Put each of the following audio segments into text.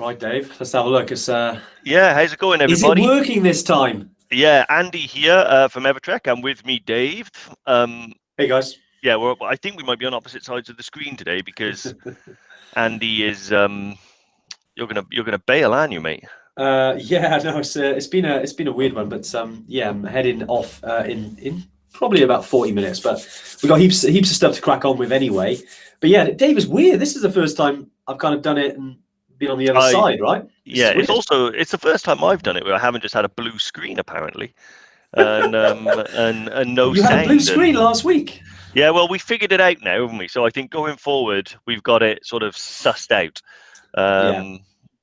Right, Dave. Let's have a look. Yeah, how's it going, Is it everybody? working this time? Yeah, Andy here from EverTrek. I'm with me, Dave. Hey, guys. Yeah, I think we might be on opposite sides of the screen today because Andy is you're gonna bail, aren't you, mate? Yeah, no, it's been a weird one, but yeah, I'm heading off in probably about 40 minutes, but we've got heaps of stuff to crack on with anyway. But yeah, Dave, is weird. This is the first time I've kind of done it and been on the other side, right? Yeah, it's the first time I've done it where I haven't just had a blue screen apparently, and no You had a sound. blue screen last week. Yeah, well, we figured it out now, haven't we? So I think going forward, we've got it sort of sussed out. Yeah.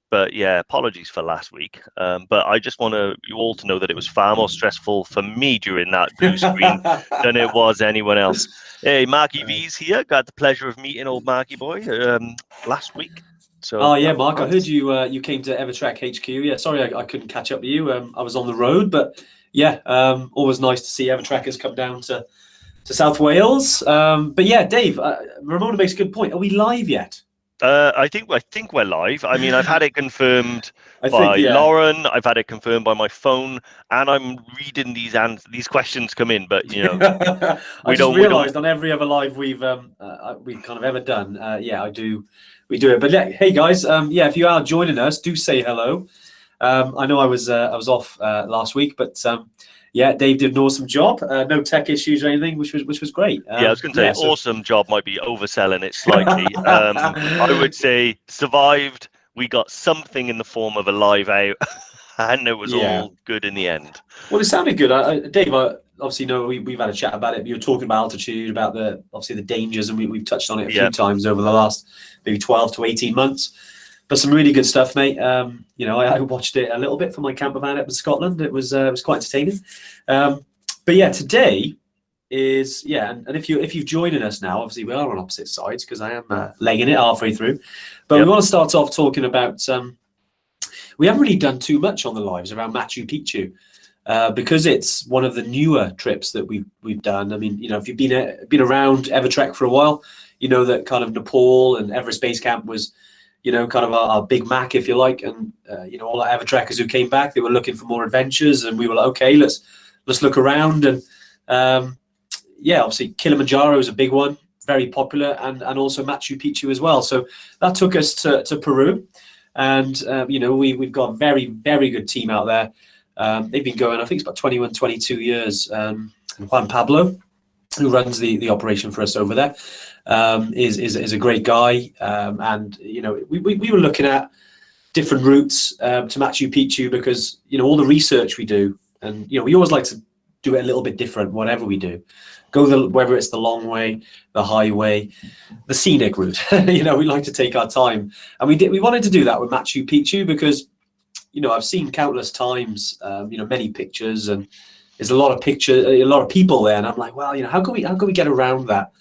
But yeah, apologies for last week. But I just want you all to know that it was far more stressful for me during that blue screen than it was anyone else. Hey, Marky V's here. Got the pleasure of meeting old Marky boy last week. So. Oh yeah, Mark. I heard you came to EverTrek HQ. Yeah, sorry I couldn't catch up with you. I was on the road, but yeah, always nice to see EverTrekkers come down to South Wales. But yeah, Dave, Ramona makes a good point. Are we live yet? I think we're live. I mean, I've had it confirmed by Lauren. I've had it confirmed by my phone, and I'm reading these questions come in. But you know, I just realised on every other live we've kind of ever done. We do it. But hey guys, yeah, if you are joining us, do say hello. I know I was off last week, but yeah, Dave did an awesome job. No tech issues or anything, which was great. Yeah, I was going to say awesome job might be overselling it slightly. I would say survived. We got something in the form of a live out, and it was all good in the end. Well, it sounded good. Dave, obviously, we've had a chat about it. You were talking about altitude, about the dangers, and we've touched on it a few times over the last maybe 12 to 18 months. But some really good stuff, mate. You know, I watched it a little bit from my camper van up in Scotland. It was quite entertaining. But yeah, today is and if you're joining us now, obviously we are on opposite sides because I am legging it halfway through. But we want to start off talking about. We haven't really done too much on the lives around Machu Picchu because it's one of the newer trips that we've done. I mean, you know, if you've been around EverTrek for a while, you know that kind of Nepal and Everest Base Camp was, you know, kind of our Big Mac, if you like, and you know, all the EverTrekkers who came back, they were looking for more adventures, and we were like, okay, let's look around, and yeah, obviously Kilimanjaro is a big one, very popular, and also Machu Picchu as well. So that took us to Peru, and you know, we've got a very, very good team out there. They've been going, I think it's about 21, 22 years. And Juan Pablo, who runs the operation for us over there, is a great guy, and you know, we were looking at different routes to Machu Picchu because, you know, all the research we do, and you know, we always like to do it a little bit different whatever we do, whether it's the long way, the highway, the scenic route. You know, we like to take our time, and we wanted to do that with Machu Picchu because, you know, I've seen countless times, you know, many pictures, and there's a lot of people there, and I'm like, well, you know, how can we get around that?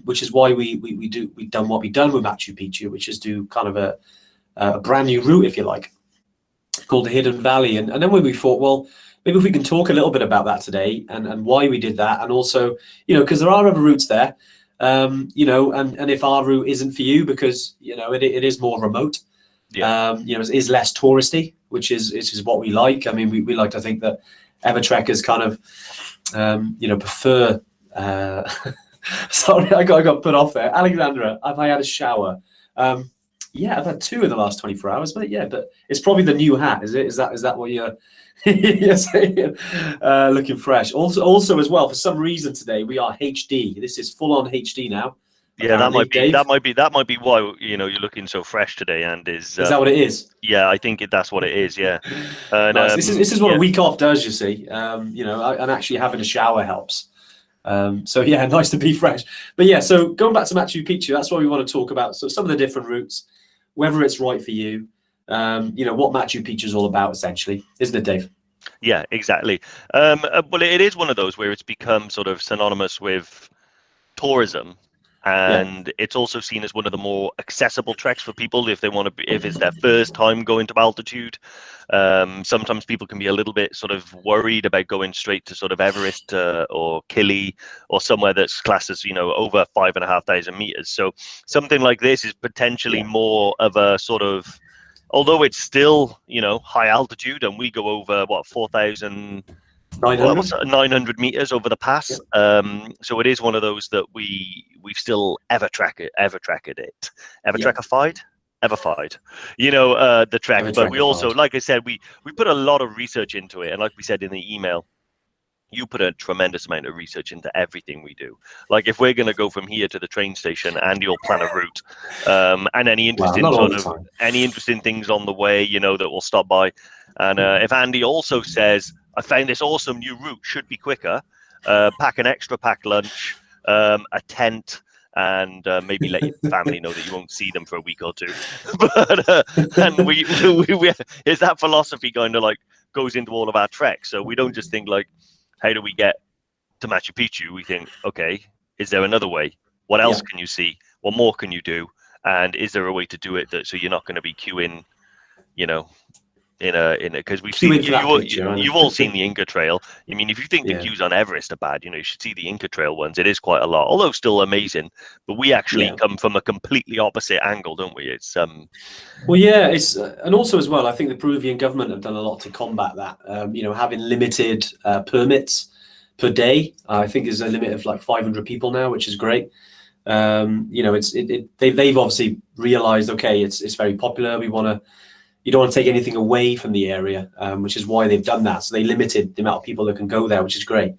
Which is why we've done what we've done with Machu Picchu, which is do kind of a brand new route, if you like, called the Hidden Valley. And then when we thought, well, maybe if we can talk a little bit about that today and why we did that, and also, you know, because there are other routes there, you know, and if our route isn't for you because, you know, it is more remote, you know, it is less touristy, which is what we like. I mean, we like to think that EverTrekkers kind of, you know, prefer. Sorry, I got put off there. Alexandra, have I had a shower? Yeah, I've had 2 in the last 24 hours, but it's probably the new hat, is it? Is that what you're saying? Looking fresh. Also as well, for some reason today we are HD. This is full on HD now. Yeah, that might be why, you know, you're looking so fresh today. And is that what it is? Yeah, I think that's what it is. Yeah. Nice. This is what a week off does, you see. You know, and actually having a shower helps. So yeah, nice to be fresh. But yeah, so going back to Machu Picchu, that's what we want to talk about. So some of the different routes, whether it's right for you, you know, what Machu Picchu is all about, essentially, isn't it, Dave? Yeah, exactly. Well, it is one of those where it's become sort of synonymous with tourism, and it's also seen as one of the more accessible treks for people if it's their first time going to altitude. Sometimes people can be a little bit sort of worried about going straight to sort of Everest or Kili or somewhere that's classed as, you know, over 5,500 meters. So something like this is potentially more of a sort of although it's still, high altitude, and we go over 4,900 meters over the pass. Yeah. So it is one of those that we've still evertracked it. The trek. But we also, like I said, we put a lot of research into it, and like we said in the email, you put a tremendous amount of research into everything we do. Like if we're going to go from here to the train station, and you'll plan a route, and any interesting things on the way, that we'll stop by. And if Andy also says, I found this awesome new route, should be quicker, pack an extra packed lunch, a tent, and maybe let your family know that you won't see them for a week or two. But and we is that philosophy kind of like goes into all of our treks. So we don't just think like, how do we get to Machu Picchu? We think, okay, is there another way? What else can you see? What more can you do? And is there a way to do it so you're not going to be queuing, because we've seen you've all seen the Inca Trail. I mean, if you think the queues on Everest are bad, you should see the Inca Trail ones. It is quite a lot, although still amazing. But we actually come from a completely opposite angle, don't we? It's it's and also as well, I think the Peruvian government have done a lot to combat that. Having limited permits per day. I think there's a limit of like 500 people now, which is great. They've obviously realized, okay, it's very popular. You don't want to take anything away from the area, which is why they've done that. So they limited the amount of people that can go there, which is great.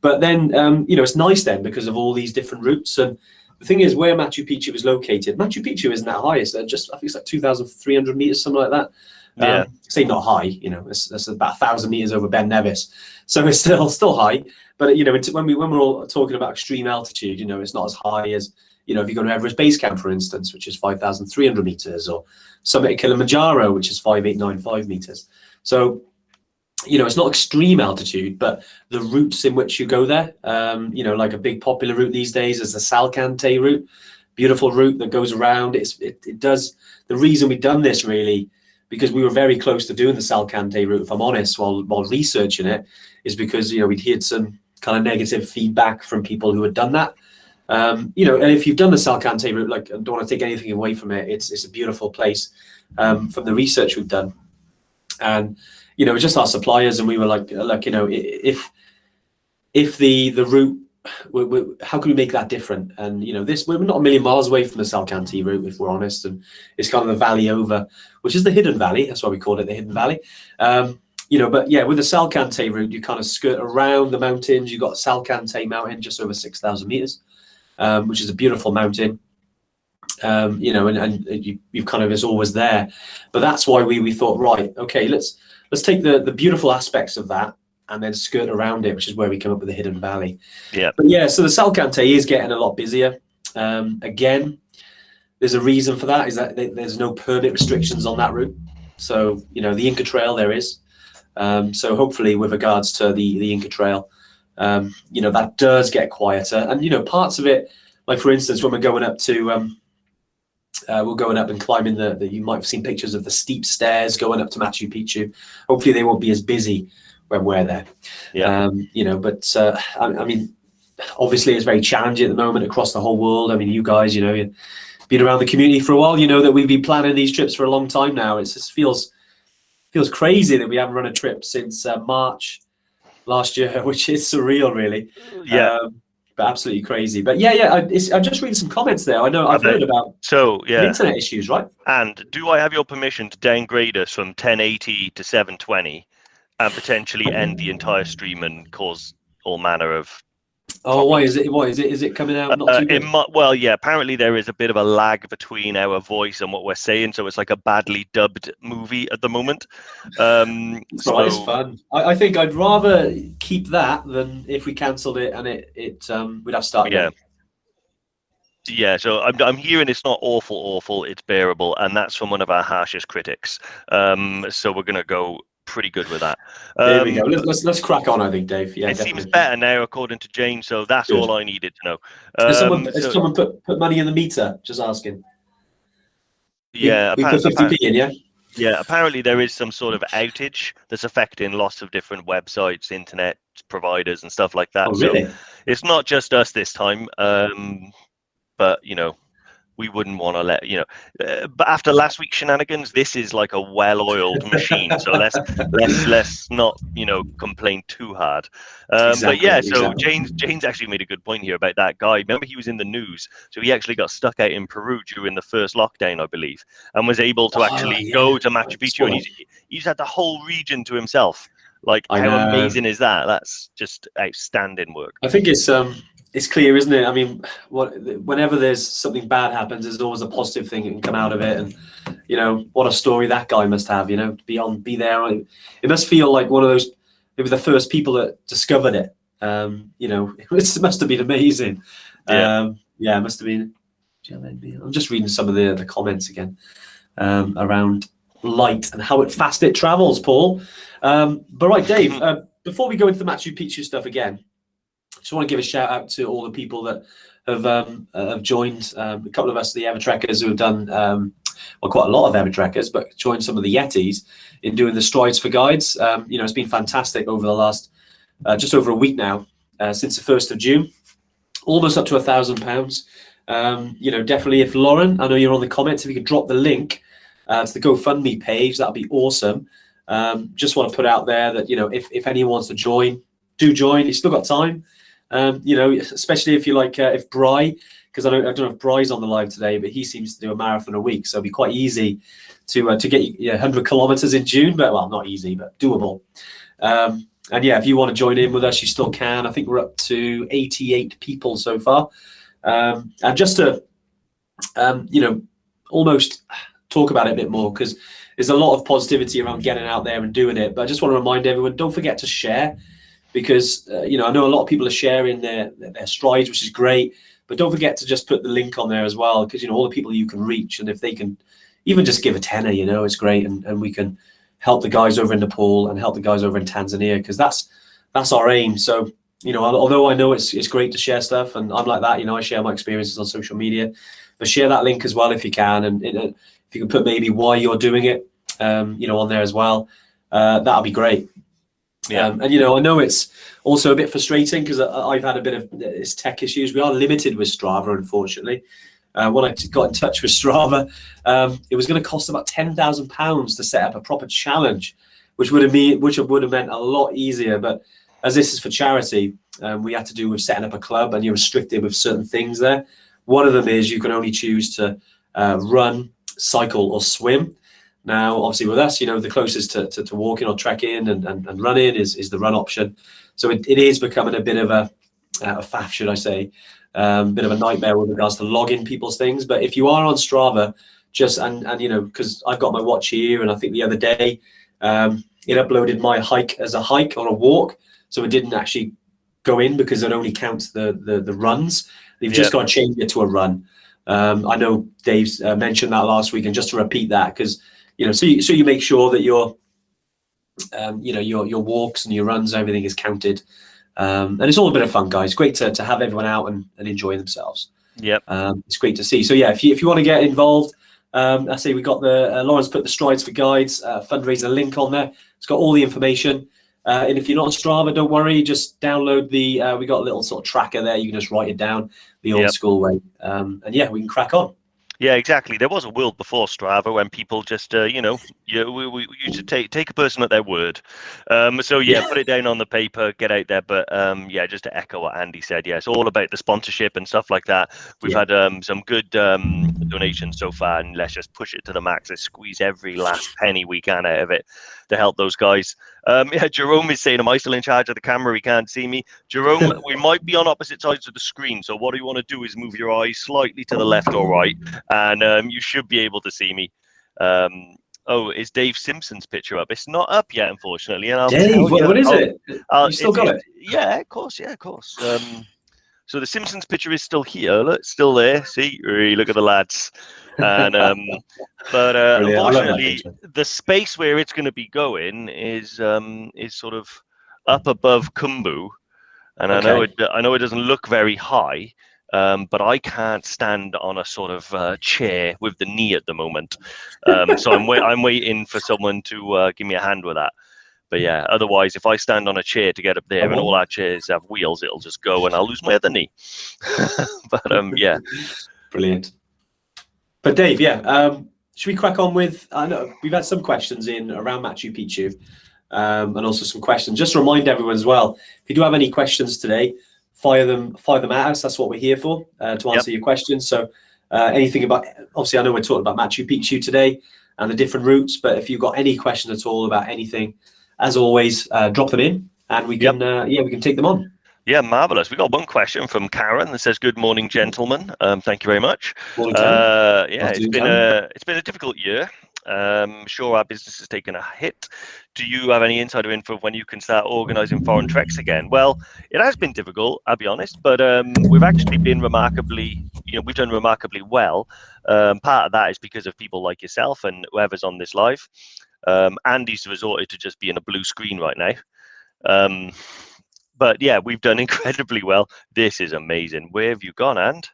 But then, it's nice then because of all these different routes. And the thing is, where Machu Picchu is located, Machu Picchu isn't that high. It's I think it's like 2,300 meters, something like that. Say not high, it's about 1,000 meters over Ben Nevis. So it's still high. But, when we're all talking about extreme altitude, it's not as high as, if you go to Everest Base Camp, for instance, which is 5,300 meters, or Summit Kilimanjaro, which is 5,895 meters. So, it's not extreme altitude, but the routes in which you go there, like a big popular route these days is the Salcante route, beautiful route that goes around. It does. The reason we've done this really, because we were very close to doing the Salcante route, if I'm honest, while researching it, is because, we'd heard some kind of negative feedback from people who had done that. And if you've done the Salcante route, like, I don't want to take anything away from it. It's a beautiful place from the research we've done. And, just our suppliers, and we were like, look, if the route, how can we make that different? And, we're not a million miles away from the Salcante route, if we're honest. And it's kind of the valley over, which is the Hidden Valley. That's why we call it the Hidden Valley. But yeah, with the Salcante route, you kind of skirt around the mountains. You've got Salcante Mountain, just over 6,000 meters. Which is a beautiful mountain, and you've kind of, is always there. But that's why we thought, right, okay, let's take the beautiful aspects of that and then skirt around it, which is where we come up with the Hidden Valley. Yeah. But yeah, so the Salcante is getting a lot busier. Again, there's a reason for that, is that there's no permit restrictions on that route. So, the Inca Trail there is. So hopefully with regards to the Inca Trail, that does get quieter. And, parts of it, like for instance, when we're going up to, we're going up and climbing you might have seen pictures of the steep stairs going up to Machu Picchu. Hopefully they won't be as busy when we're there. Yeah. I mean, obviously it's very challenging at the moment across the whole world. I mean, you guys, you've been around the community for a while, that we've been planning these trips for a long time now. It just feels crazy that we haven't run a trip since March last year, which is surreal, really. Yeah. But absolutely crazy. But I'm just reading some comments there. I know I've heard about internet issues, right? And do I have your permission to downgrade us from 1080 to 720 and potentially end the entire stream and cause all manner of problems? Why is it coming out not too good? Well, yeah, apparently there is a bit of a lag between our voice and what we're saying, so it's like a badly dubbed movie at the moment. It's fun. I think I'd rather keep that than if we cancelled it and we'd have to start again. Yeah, so I'm hearing it's not awful, it's bearable, and that's from one of our harshest critics. So we're gonna go pretty good with that. There we go. Let's crack on, I think, Dave. Yeah, it seems better now, according to Jane. So that's good. All I needed to know. Has someone put money in the meter? Just asking. Yeah, we put 50p in. Yeah. Yeah, apparently there is some sort of outage that's affecting lots of different websites, internet providers, and stuff like that. Oh, really? So it's not just us this time, but we wouldn't want to let but after last week's shenanigans, this is like a well-oiled machine, so let's not complain too hard. But yeah, so Jane's actually made a good point here about that guy. Remember, he was in the news, so he actually got stuck out in Peru during the first lockdown, I believe, and was able to actually go to Machu Picchu, and he's had the whole region to himself. Like, how amazing is that? That's just outstanding work. I think it's clear, isn't it? I mean, whenever there's something bad happens, there's always a positive thing that can come out of it. And what a story that guy must have. Be there. It must feel like one of those, maybe the first people that discovered it. It must have been amazing. It must have been. I'm just reading some of the comments again around light and how fast it travels, Paul. But right, Dave. Before we go into the Machu Picchu stuff again, I just want to give a shout out to all the people that have joined. A couple of us, the EverTrekkers, who have done quite a lot of EverTrekkers, but joined some of the Yetis in doing the Strides for Guides. It's been fantastic over the last just over a week now, since the 1st of June, almost up to £1,000. Definitely, if Lauren, I know you're on the comments, if you could drop the link to the GoFundMe page, that'd be awesome. Just want to put out there that if anyone wants to join, do join. You've still got time. Especially if you like, if Bry, because I don't know if Bry's on the live today, but he seems to do a marathon a week, so it'd be quite easy to get 100 kilometers in June, but not easy, but doable. And if you want to join in with us, you still can. I think we're up to 88 people so far. And just to, almost talk about it a bit more, because there's a lot of positivity around getting out there and doing it. But I just want to remind everyone, don't forget to share, because, I know a lot of people are sharing their strides, which is great. But don't forget to just put the link on there as well, because, all the people you can reach. And if they can even just give a tenner, it's great. And we can help the guys over in Nepal and help the guys over in Tanzania, because that's our aim. So, although I know it's great to share stuff, and I'm like that, I share my experiences on social media, but share that link as well if you can. And if you can put maybe why you're doing it, on there as well, that'll be great. Yeah. And I know it's also a bit frustrating, because I've had a bit of this tech issues. We are limited with Strava, unfortunately. When I got in touch with Strava, it was going to cost about £10,000 to set up a proper challenge, which would have meant a lot easier. But as this is for charity, we had to do with setting up a club, and you're restricted with certain things there. One of them is you can only choose to run, cycle, or swim. Now, obviously, with us, the closest to walking or trekking and running is the run option. So it is becoming a bit of a faff, should I say, bit of a nightmare with regards to logging people's things. But if you are on Strava, because I've got my watch here, and I think the other day it uploaded my hike as a hike or a walk, so it didn't actually go in because it only counts the runs. You've just got to change it to a run. I know Dave's mentioned that last week, and just to repeat that, because so you make sure that your walks and your runs, everything is counted. And it's all a bit of fun, guys. Great to have everyone out and enjoy themselves. Yep. It's great to see. So if you want to get involved, I say we got the Lawrence put the Strides for Guides fundraiser link on there. It's got all the information. And if you're not on Strava, don't worry. Just download we got a little sort of tracker there. You can just write it down the old school way. And we can crack on. Yeah, exactly. There was a world before Strava when people just, we used to take a person at their word. Put it down on the paper, get out there. But just to echo what Andy said, it's all about the sponsorship and stuff like that. We've had some good donations so far, and let's just push it to the max. Let's squeeze every last penny we can out of it to help those guys. Jerome is saying, am I still in charge of the camera? He can't see me. Jerome, we might be on opposite sides of the screen. So what you want to do is move your eyes slightly to the left or right, and you should be able to see me. Is Dave Simpson's picture up? It's not up yet, unfortunately. And Dave, what is it? You still got it? Yeah, of course. So the Simpsons picture is still here. Look, still there. See, look at the lads. And unfortunately, the space where it's going to be going is sort of up above Khumbu, and okay. I know it doesn't look very high, but I can't stand on a sort of chair with the knee at the moment. So I'm waiting for someone to give me a hand with that. But otherwise, if I stand on a chair to get up there, and all our chairs have wheels, it'll just go, and I'll lose my other knee. But brilliant. But Dave, yeah, should we crack on with? I know we've had some questions in around Machu Picchu, and also some questions. Just to remind everyone as well, if you do have any questions today, fire them at us. That's what we're here for, to answer your questions. So anything about, obviously, I know we're talking about Machu Picchu today and the different routes, but if you've got any questions at all about anything, as always, drop them in, and we can, we can take them on. Yeah, marvelous. We got one question from Karen that says, "Good morning, gentlemen. Thank you very much." Morning, Karen. Yeah, it's been a difficult year. Sure, our business has taken a hit. Do you have any insider info of when you can start organising foreign treks again? Well, it has been difficult, I'll be honest, but we've actually been remarkably, we've done remarkably well. Part of that is because of people like yourself and whoever's on this live. Andy's resorted to just being a blue screen right now. But yeah, we've done incredibly well. This is amazing. Where have you gone, And?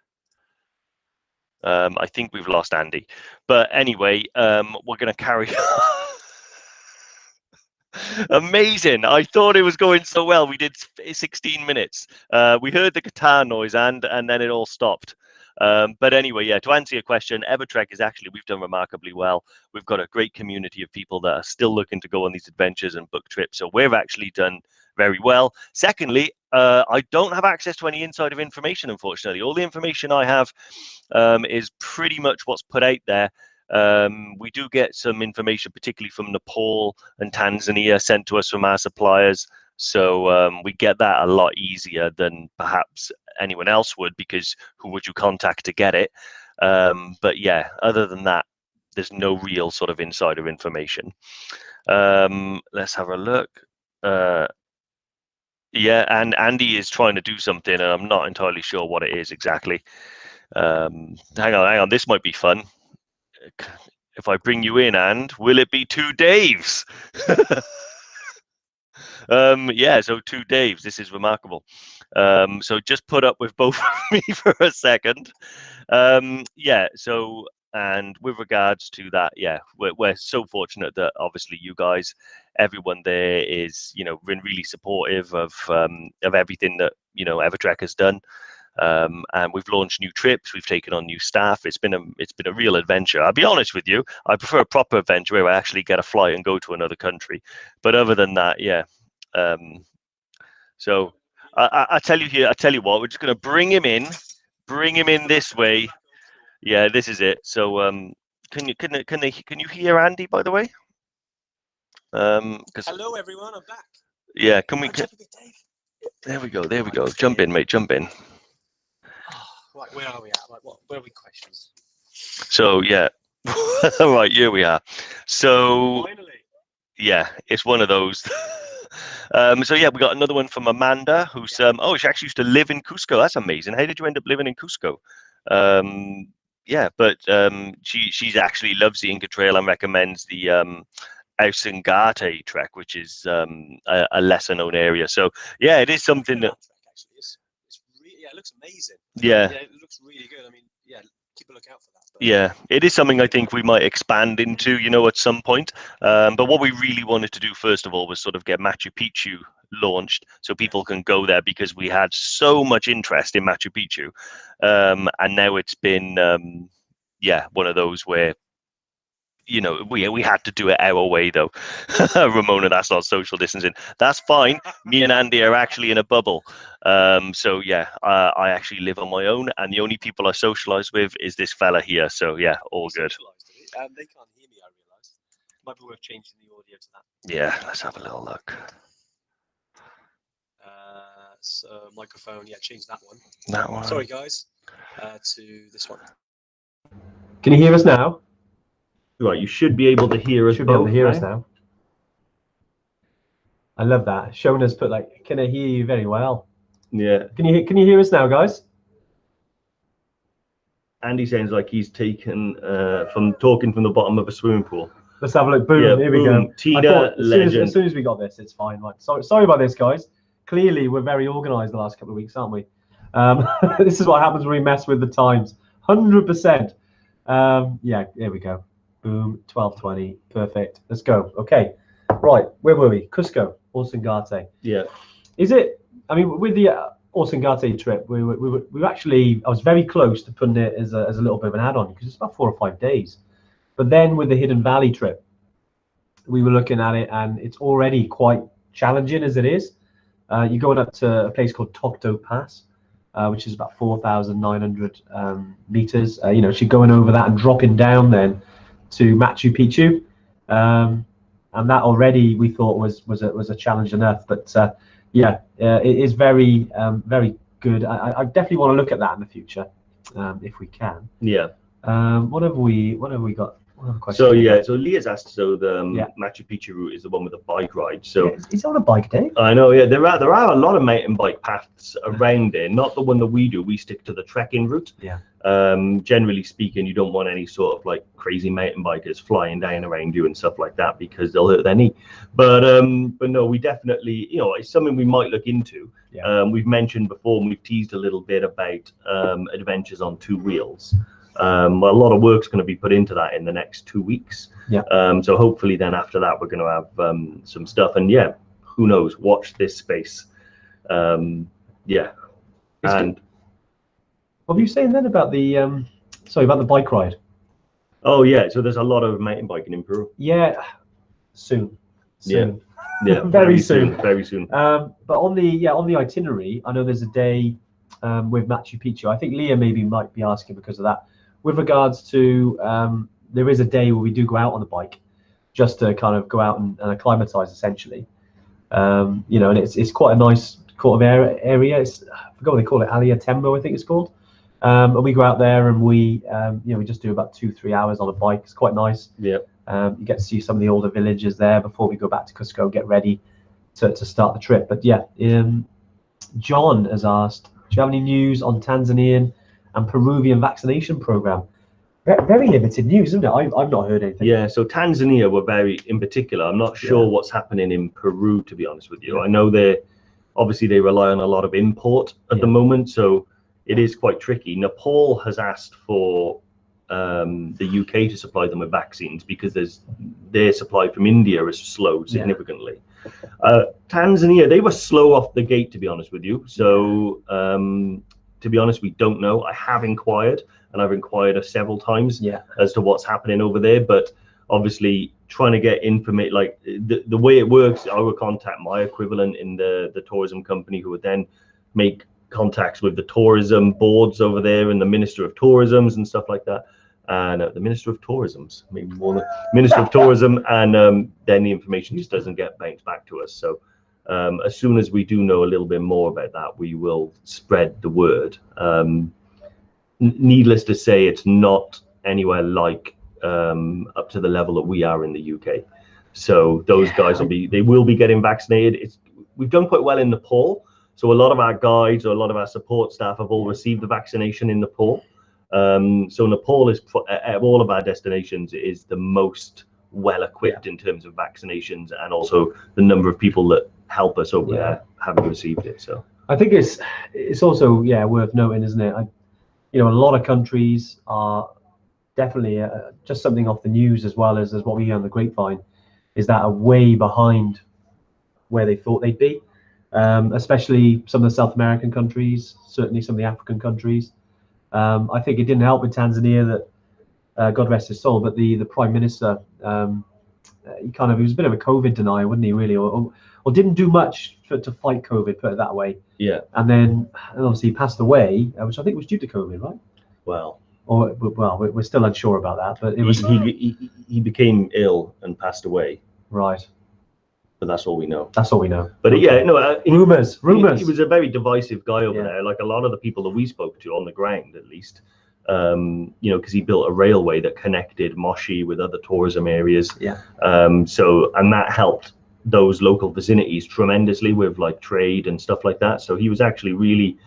I think we've lost Andy. But anyway, we're going to carry on. Amazing. I thought it was going so well. We did 16 minutes. We heard the guitar noise, and then it all stopped. But anyway, yeah, to answer your question, EverTrek is actually, we've done remarkably well. We've got a great community of people that are still looking to go on these adventures and book trips. So we've actually done very well. Secondly, I don't have access to any insider information, unfortunately. All the information I have is pretty much what's put out there. We do get some information, particularly from Nepal and Tanzania, sent to us from our suppliers. So we get that a lot easier than perhaps anyone else would, because who would you contact to get it? But yeah, other than that, there's no real sort of insider information. Let's have a look. Yeah, and Andy is trying to do something, and I'm not entirely sure what it is exactly. Hang on, this might be fun. If I bring you in, and will it be two Daves? Yeah, so two Daves. This is remarkable. So just put up with both of me for a second. Yeah, so, and with regards to that, yeah, we're so fortunate that obviously you guys, everyone there is, been really supportive of everything that, EverTrek has done. And we've launched new trips, we've taken on new staff. It's been a real adventure. I'll be honest with you, I prefer a proper adventure where I actually get a flight and go to another country. But other than that, yeah. So I tell you what, we're just going to bring him in this way. Yeah, this is it. So can you hear Andy, by the way? Hello everyone, I'm back. Yeah, there we go. Jump in, mate. Jump in. Right, where are we at? Like, where are we questions? So yeah, right, here we are. So finally, yeah, it's one of those. So yeah, we got another one from Amanda, who's she actually used to live in Cusco. That's amazing. How did you end up living in Cusco? Yeah, but she's actually loves the Inca Trail and recommends the Ausangate trek, which is a lesser known area. So yeah, it is something that actually it's really, yeah, it looks amazing. Yeah, it looks really good. I mean, yeah, keep a look out for that. But yeah, it is something I think we might expand into, at some point. But what we really wanted to do first of all was sort of get Machu Picchu launched so people can go there, because we had so much interest in Machu Picchu, and now it's been one of those where we had to do it our way though. Ramona, that's not social distancing. That's fine. Me and Andy are actually in a bubble. So yeah, I actually live on my own, and the only people I socialize with is this fella here. So yeah, all good. They can't hear me, I realize. Might be worth changing the audio to that. Yeah, let's have a little look. So microphone, yeah, change that one. That one. Sorry guys, to this one. Can you hear us now? Right, you should be able to hear us. Should be able to hear us now. I love that. Shona's put can I hear you very well? Yeah. Can you hear us now, guys? Andy sounds like he's taken from talking from the bottom of a swimming pool. Let's have a look. Boom. Yeah, here we go. Tina, as soon as we got this, it's fine. Right. Sorry about this, guys. Clearly, we're very organised the last couple of weeks, aren't we? This is what happens when we mess with the times. 100%. Yeah. Here we go. Boom, 12:20, perfect. Let's go. Okay, right. Where were we? Cusco, Ausangate. Yeah. Is it? I mean, with the Orsangate trip, we were actually, I was very close to putting it as a little bit of an add-on because it's about 4 or 5 days. But then with the Hidden Valley trip, we were looking at it, and it's already quite challenging as it is. You're going up to a place called Tokto Pass, which is about 4,900 meters. You know, she's going over that and dropping down then to Machu Picchu, and that already we thought was a challenge enough. But yeah, it is very very good. I definitely want to look at that in the future if we can. Yeah. What have we got? So yeah, so Leah's asked. So the Machu Picchu route is the one with the bike ride. So is it on a bike, Dave? I know. Yeah, there are a lot of mountain bike paths around there. Not the one that we do. We stick to the trekking route. Yeah. Generally speaking, you don't want any sort of like crazy mountain bikers flying down around you and stuff like that because they'll hurt their knee. But no, we definitely, you know, it's something we might look into. Yeah. We've mentioned before, and we've teased a little bit about adventures on 2 wheels. Well, a lot of work's going to be put into that in the next 2 weeks. Yeah. So hopefully then after that we're going to have some stuff, and yeah, who knows? Watch this space. Yeah. And what were you saying then about the about the bike ride? oh yeah, so there's a lot of mountain biking in Peru. Yeah, soon. Yeah. Very soon. But on the itinerary, I know there's a day with Machu Picchu. I think Leah maybe might be asking because of that. With regards to there is a day where we do go out on the bike, just to kind of go out and acclimatize essentially. You know, and it's quite a nice sort of area. I forgot what they call it, Alia Tembo, I think it's called. And we go out there and we we just do about 2-3 hours on a bike. It's quite nice. Yeah. You get to see some of the older villages there before we go back to Cusco and get ready to start the trip. But yeah, John has asked, do you have any news on Tanzanian and Peruvian vaccination program? Very limited news, isn't it? I've not heard anything. Yeah, so Tanzania were very in particular. I'm not sure what's happening in Peru, to be honest with you. I know they rely on a lot of import at the moment, so it is quite tricky. Nepal has asked for the UK to supply them with vaccines because their supply from India is slowed significantly. Tanzania, they were slow off the gate, to be honest with you. So to be honest, we don't know. I have inquired, and I've inquired several times as to what's happening over there. But obviously, trying to get information, like the way it works, I would contact my equivalent in the tourism company, who would then make contacts with the tourism boards over there and the Minister of Tourisms and stuff like that. And the Minister of Tourisms, maybe more than Minister of Tourism, and then the information just doesn't get bounced back to us. So as soon as we do know a little bit more about that, we will spread the word. Needless to say, it's not anywhere like up to the level that we are in the UK. So those guys will be getting vaccinated. We've done quite well in Nepal. So a lot of our guides or a lot of our support staff have all received the vaccination in Nepal. So Nepal is, of all of our destinations, is the most well equipped in terms of vaccinations, and also the number of people that help us over there having received it. So I think it's also worth noting, isn't it? A lot of countries are definitely just something off the news, as well as what we hear on the grapevine, is that are way behind where they thought they'd be, especially some of the South American countries, certainly some of the African countries. I think it didn't help with Tanzania that, God rest his soul, but the Prime Minister, he was a bit of a COVID denier, wasn't he, really, or didn't do much to fight COVID, put it that way. Yeah. And then obviously he passed away, which I think was due to COVID, right? Well, we're still unsure about that, but it was he became ill and passed away. Right. But that's all we know. That's all we know. But rumors. He was a very divisive guy over there. Like a lot of the people that we spoke to on the ground, at least, because he built a railway that connected Moshi with other tourism areas. Yeah. And that helped those local vicinities tremendously with like trade and stuff like that. So he was actually really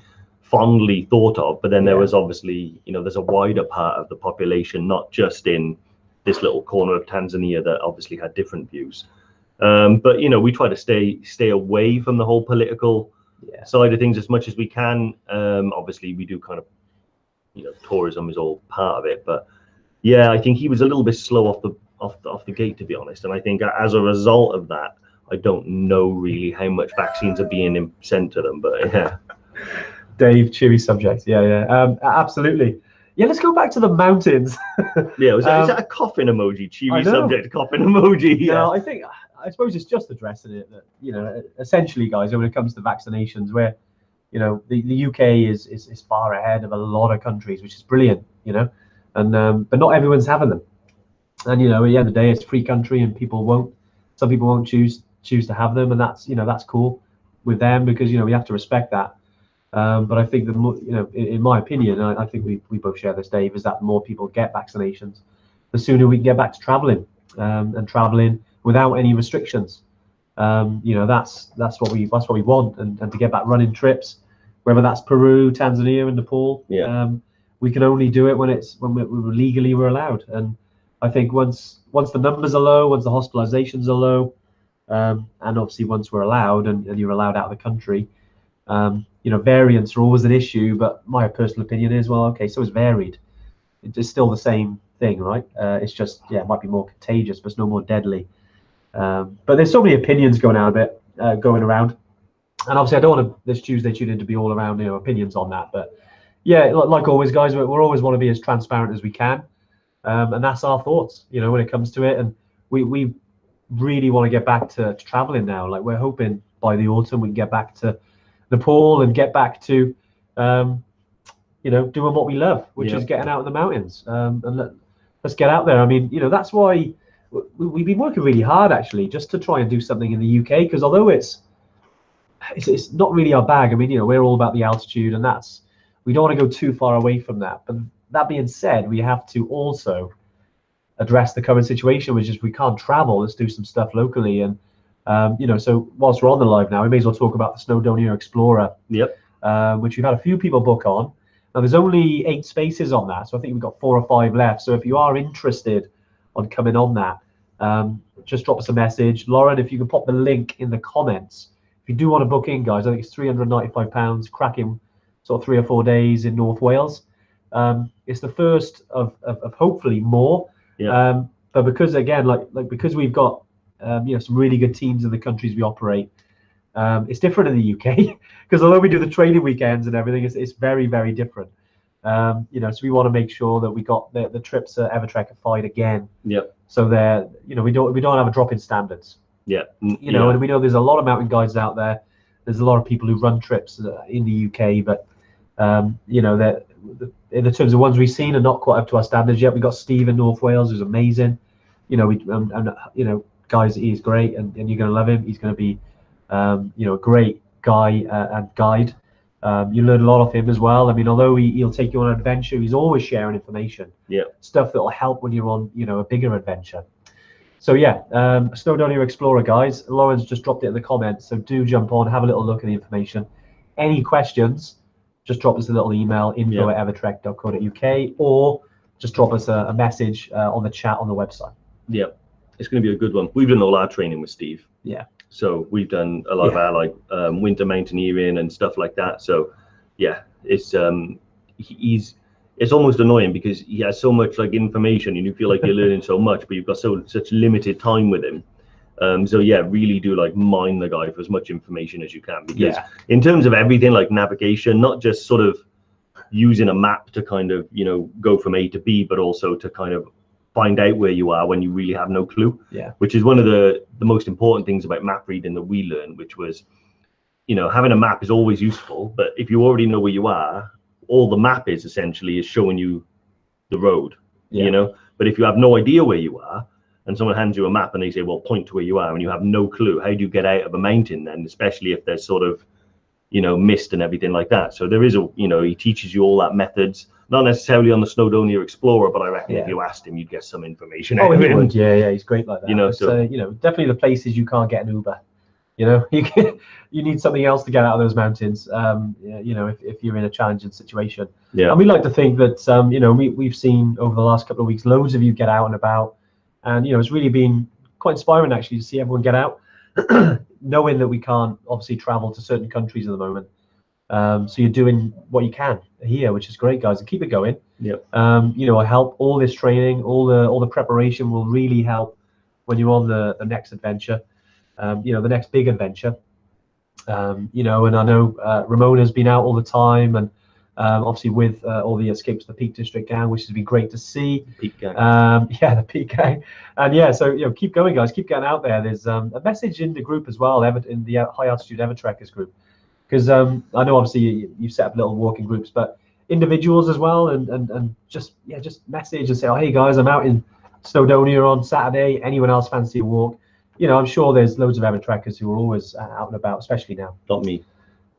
fondly thought of. But then there was obviously, there's a wider part of the population, not just in this little corner of Tanzania, that obviously had different views. But we try to stay away from the whole political side of things as much as we can. Obviously we do kind of, tourism is all part of it, but I think he was a little bit slow off the gate, to be honest. And I think as a result of that, I don't know really how much vaccines are being sent to them, but Dave, cheery subject. Yeah. Absolutely. Yeah, let's go back to the mountains. Yeah, is that a coughing emoji? Cheery know. subject, coughing emoji. Yeah. No, I suppose it's just addressing it that, you know, essentially, guys, when it comes to vaccinations, where, you know, the UK is far ahead of a lot of countries, which is brilliant, you know, and but not everyone's having them. And, you know, at the end of the day, it's a free country, and some people won't choose to have them, and that's, you know, that's cool with them, because, you know, we have to respect that. But I think you know, in my opinion, I think we both share this, Dave, is that the more people get vaccinations, the sooner we can get back to traveling, and traveling without any restrictions. You know, that's what we want, and to get back running trips, whether that's Peru, Tanzania, and Nepal. Yeah. We can only do it when we're legally allowed. And I think once the numbers are low, once the hospitalizations are low, and obviously once we're allowed, and you're allowed out of the country, you know, variants are always an issue. But my personal opinion is, well, okay, so it's varied. It's still the same thing, right? It's just, yeah, it might be more contagious, but it's no more deadly. But there's so many opinions going around, and obviously I don't want this Tuesday tune in to be all around, you know, opinions on that. But yeah, like always, guys, we always want to be as transparent as we can, and that's our thoughts, you know, when it comes to it. And we really want to get back to traveling now. Like, we're hoping by the autumn we can get back to Nepal and get back to you know, doing what we love, which is getting out in the mountains, and let's get out there. I mean, you know, that's why we've been working really hard, actually, just to try and do something in the UK, because although it's not really our bag. I mean, you know, we're all about the altitude, and we don't want to go too far away from that. But that being said, we have to also address the current situation, which is we can't travel. Let's do some stuff locally. And you know, so whilst we're on the live now, we may as well talk about the Snowdonia Explorer. Yep. Which we've had a few people book on. Now, there's only 8 spaces on that, so I think we've got 4 or 5 left. So if you are interested on coming on that, just drop us a message. Lauren, if you can pop the link in the comments. If you do want to book in, guys, I think it's £395, cracking sort of 3 or 4 days in North Wales. It's the first of hopefully more. Yeah. But because, again, like because we've got you know, some really good teams in the countries we operate, it's different in the UK, because although we do the training weekends and everything, it's very, very different. You know, so we want to make sure that we got the trips at EverTrek are fine again. Yep. So they're, you know, we don't have a drop in standards. Yeah. You know, and we know there's a lot of mountain guides out there. There's a lot of people who run trips in the UK, but you know, in the terms of ones we've seen are not quite up to our standards yet. We got Steve in North Wales, who's amazing. You know, and you know, guys, he's great, and you're going to love him. He's going to be you know, a great guy and guide. You learn a lot of him as well. I mean, although he'll take you on an adventure, he's always sharing information. Yeah. Stuff that will help when you're on, you know, a bigger adventure. So yeah, Snowdonia Explorer, guys. Lauren's just dropped it in the comments, so do jump on, have a little look at the information. Any questions, just drop us a little email, info@evertrek.co.uk, or just drop us a message on the chat on the website. Yeah, it's going to be a good one. We've done all our training with Steve. Yeah. So we've done a lot of our like winter mountaineering and stuff like that. So yeah, it's it's almost annoying because he has so much like information and you feel like you're learning so much, but you've got such limited time with him. So yeah, really do like mine the guy for as much information as you can, because in terms of everything like navigation, not just sort of using a map to kind of, you know, go from A to B, but also to kind of find out where you are when you really have no clue. Yeah. Which is one of the most important things about map reading that we learned, which was, you know, having a map is always useful, but if you already know where you are, all the map is essentially is showing you the road, you know. But if you have no idea where you are and someone hands you a map and they say, well, point to where you are, and you have no clue, how do you get out of a mountain then, especially if there's sort of, you know, mist and everything like that. So there is a, you know, he teaches you all that methods, not necessarily on the Snowdonia Explorer, but I reckon if you asked him, you'd get some information out of him. Would. Yeah, he's great like that. You know, so you know, definitely the places you can't get an Uber. You know, you need something else to get out of those mountains. You know, if you're in a challenging situation. Yeah. And we like to think that you know, we've seen over the last couple of weeks loads of you get out and about, and you know, it's really been quite inspiring actually to see everyone get out, knowing that we can't obviously travel to certain countries at the moment. So you're doing what you can here, which is great, guys, and keep it going. Yeah. You know, help all this training, all the preparation will really help when you're on the next adventure. You know, the next big adventure. You know, and I know Ramona's been out all the time, and obviously with all the Escapes to the Peak District gang, which has been great to see. Peak gang. Yeah, the Peak gang. And yeah, so, you know, keep going, guys. Keep getting out there. There's a message in the group as well, in the High Altitude EverTrekkers group. Because I know obviously you've set up little walking groups, but individuals as well, and just message and say, oh, hey guys, I'm out in Snowdonia on Saturday. Anyone else fancy a walk? You know, I'm sure there's loads of EverTrekkers who are always out and about, especially now. Not me.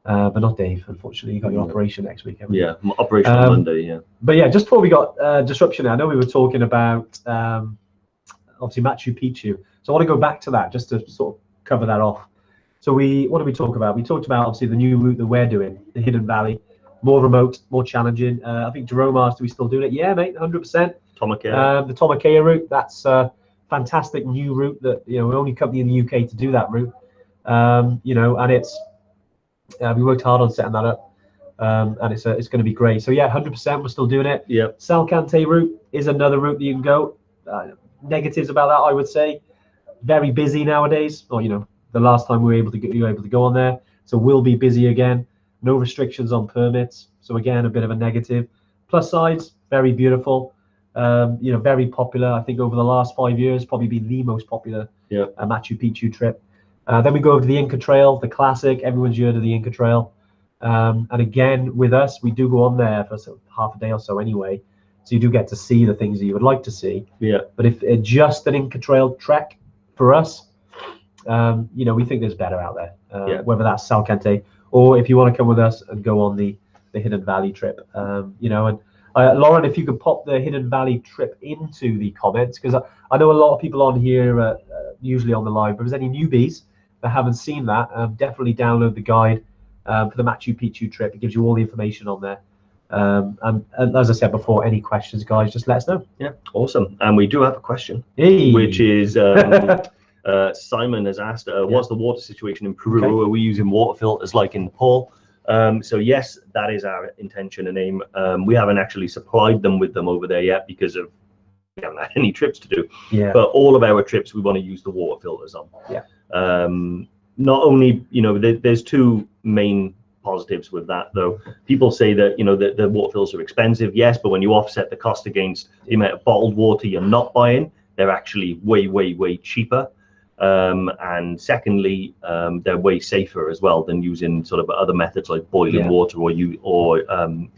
But not Dave, unfortunately. You got your operation next week, haven't you? Yeah, operation on Monday, yeah. But yeah, just before we got disruption, I know we were talking about obviously Machu Picchu. So I want to go back to that just to sort of cover that off. So what did we talk about? We talked about obviously the new route that we're doing, the Hidden Valley, more remote, more challenging. I think Jerome asked, are we still doing it? Yeah, mate, 100%. Tomakea. The Tomakea route, that's a fantastic new route that, you know, we're the only company in the UK to do that route. You know, and it's we worked hard on setting that up, and it's going to be great. So yeah, 100%, we're still doing it. Yeah. Salcante route is another route that you can go. Negatives about that, I would say, very busy nowadays. Or, you know, the last time we were able to go on there, so we'll be busy again. No restrictions on permits, so again, a bit of a negative. Plus sides, very beautiful. You know, very popular. I think over the last 5 years, probably been the most popular Machu Picchu trip. Then we go over to the Inca Trail, the classic. Everyone's heard of the Inca Trail. And again, with us, we do go on there for sort of half a day or so anyway. So you do get to see the things that you would like to see. Yeah. But if just an Inca Trail trek for us, you know, we think there's better out there. Whether that's Salcante or if you want to come with us and go on the Hidden Valley trip. You know, and Lauren, if you could pop the Hidden Valley trip into the comments, because I know a lot of people on here, usually on the live, but if there's any newbies that haven't seen that, definitely download the guide for the Machu Picchu trip. It gives you all the information on there. And as I said before, any questions, guys, just let us know. Yeah, awesome. And we do have a question, which is Simon has asked, what's the water situation in Peru? Okay. Are we using water filters like in Nepal? So yes, that is our intention and aim. We haven't actually supplied them with them over there yet because we haven't had any trips to do. Yeah. But all of our trips, we want to use the water filters on. Yeah. Not only, you know, there's two main positives with that, though. People say that, you know, the water filters are expensive. Yes, but when you offset the cost against the amount of bottled water you're not buying, they're actually way, way, way cheaper. And secondly, they're way safer as well than using sort of other methods like boiling water or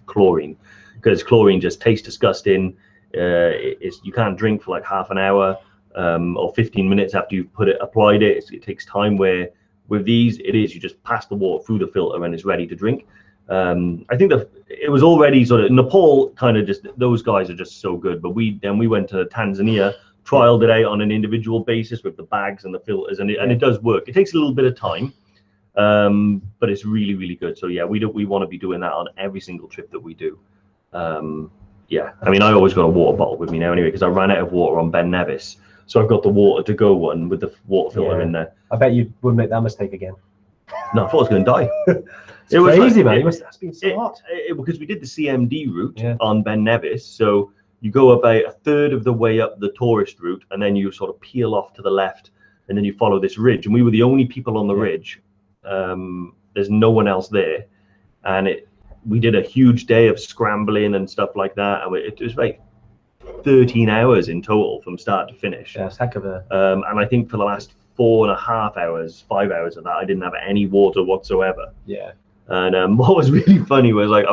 chlorine, because chlorine just tastes disgusting. You can't drink for like half an hour or 15 minutes after you've applied it. It takes time, where with these, you just pass the water through the filter and it's ready to drink. I think that it was already sort of Nepal, kind of just, those guys are just so good. But we went to Tanzania, trialed it out on an individual basis with the bags and the filters, and it does work. It takes a little bit of time, but it's really, really good. So yeah, we want to be doing that on every single trip that we do. Yeah, I mean, I always got a water bottle with me now anyway, because I ran out of water on Ben Nevis. So I've got the water to go one with the water filter in there. I bet you wouldn't make that mistake again. No, I thought I was going to die. It was crazy, man. It must have been so hot. Because we did the CMD route on Ben Nevis. So you go about a third of the way up the tourist route, and then you sort of peel off to the left, and then you follow this ridge. And we were the only people on the ridge. There's no one else there. And we did a huge day of scrambling and stuff like that. And it was like 13 hours in total from start to finish. Yeah, it's heck of a... and I think for the last 4.5 hours, 5 hours of that, I didn't have any water whatsoever. Yeah. And what was really funny was, like,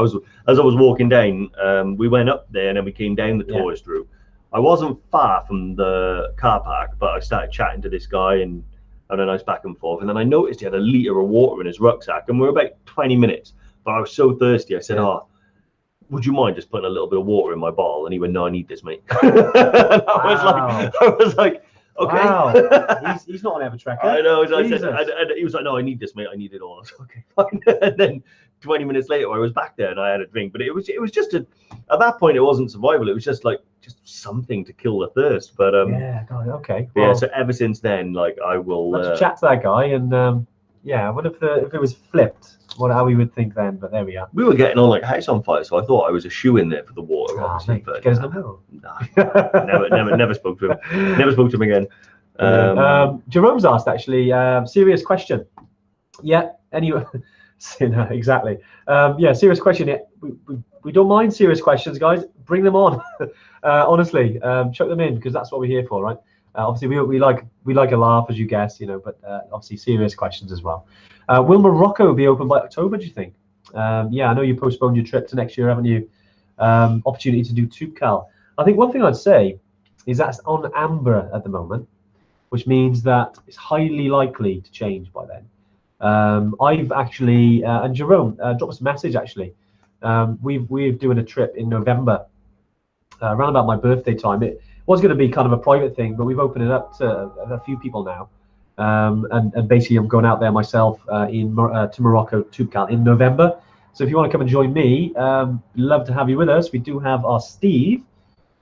as I was walking down, we went up there and then we came down the tourist route. I wasn't far from the car park, but I started chatting to this guy and had a nice back and forth. And then I noticed he had a litre of water in his rucksack, and we're about 20 minutes. But I was so thirsty, I said, "Oh, would you mind just putting a little bit of water in my bottle?" And he went, "No, I need this, mate." I was like, okay. Wow. he's not an EverTrekker. I know. He was like, "No, I need this, mate. I need it all." I was like, okay, fine. And then 20 minutes later, I was back there and I had a drink. But it was just at that point, it wasn't survival. It was just something to kill the thirst. But yeah, God, okay. Well, yeah. So ever since then, like, I will chat to that guy, and yeah, what if it was flipped? How we would think then? But there we are. We were getting on like house on fire, so I thought I was a shoe in there for the water. Obviously, but never spoke to him. Never spoke to him again. Jerome's asked, actually, serious question. Yeah. Anyway, so, no, exactly. Yeah. Serious question. Yeah, we don't mind serious questions, guys. Bring them on. Honestly, chuck them in because that's what we're here for, right? Obviously, we like a laugh, as you guess, you know, but obviously serious questions as well. Will Morocco be open by October? Do you think? Yeah, I know you postponed your trip to next year, haven't you? Opportunity to do Toubkal. I think one thing I'd say is that's on amber at the moment, which means that it's highly likely to change by then. I've actually and Jerome dropped us a message actually. We're doing a trip in November, around about my birthday time. It was going to be kind of a private thing, but we've opened it up to a few people now. And basically, I'm going out there myself to Morocco, Toubkal in November. So if you want to come and join me, love to have you with us. We do have our Steve,